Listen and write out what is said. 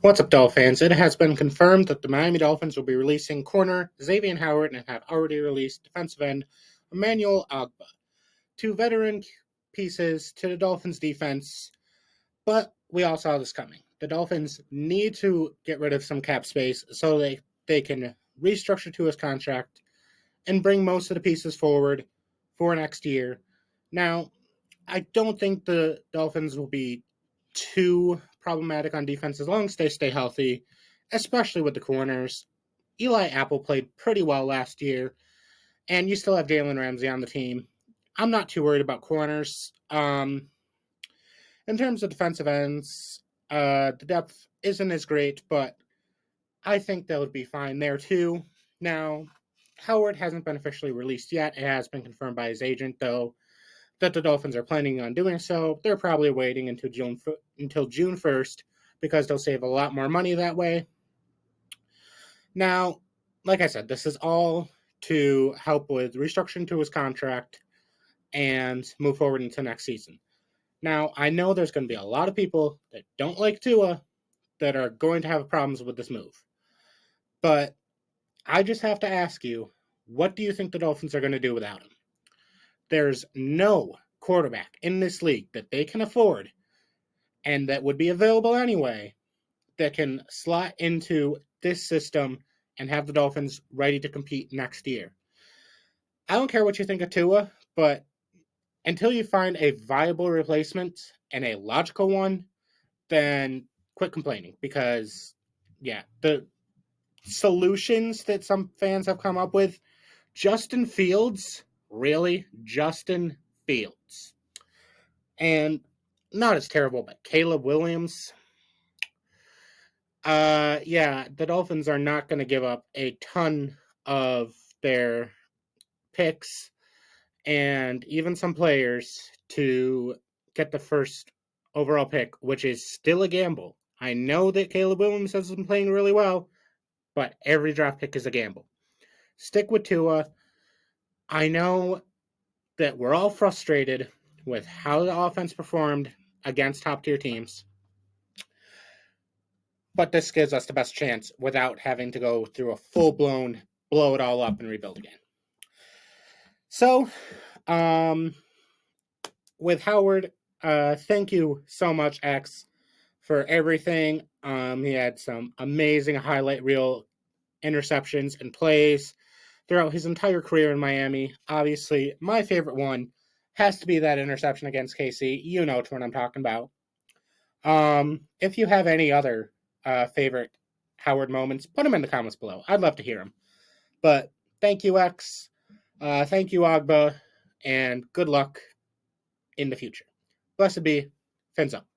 What's up, Dolphins? It has been confirmed that the Miami Dolphins will be releasing corner Xavien Howard and have already released defensive end Emanuel Ogbah, two veteran pieces to the Dolphins' defense. But we all saw this coming. The Dolphins need to get rid of some cap space so they can restructure to his contract and bring most of the pieces forward for next year. Now, I don't think the Dolphins will be too problematic on defense as long as they stay healthy, especially with the corners. Eli Apple played pretty well last year, and you still have Jalen Ramsey on the team. I'm not too worried about corners. In terms of defensive ends, the depth isn't as great, but I think they'll be fine there too. Now, Howard hasn't been officially released yet. It has been confirmed by his agent, though, that the Dolphins are planning on doing so. They're probably waiting until June 1st because they'll save a lot more money that way. Now, like I said, this is all to help with restructuring to his contract and move forward into next season. Now, I know there's going to be a lot of people that don't like Tua that are going to have problems with this move. But I just have to ask you, what do you think the Dolphins are going to do without him? There's no quarterback in this league that they can afford and that would be available anyway that can slot into this system and have the Dolphins ready to compete next year. I don't care what you think of Tua, but until you find a viable replacement and a logical one, then quit complaining because, yeah, the solutions that some fans have come up with, Justin Fields, really? Justin Fields. And not as terrible, but Caleb Williams. Yeah, the Dolphins are not going to give up a ton of their picks and even some players to get the first overall pick, which is still a gamble. I know that Caleb Williams has been playing really well, but every draft pick is a gamble. Stick with Tua. I know that we're all frustrated with how the offense performed against top-tier teams, but this gives us the best chance without having to go through a full-blown blow it all up and rebuild again. So, with Howard, thank you so much, X, for everything. He had some amazing highlight reel interceptions and plays throughout his entire career in Miami. Obviously, my favorite one has to be that interception against KC. You know which one I'm talking about. If you have any other favorite Howard moments, put them in the comments below. I'd love to hear them. But thank you, X. Thank you, Ogbah. And good luck in the future. Blessed be. Fins up.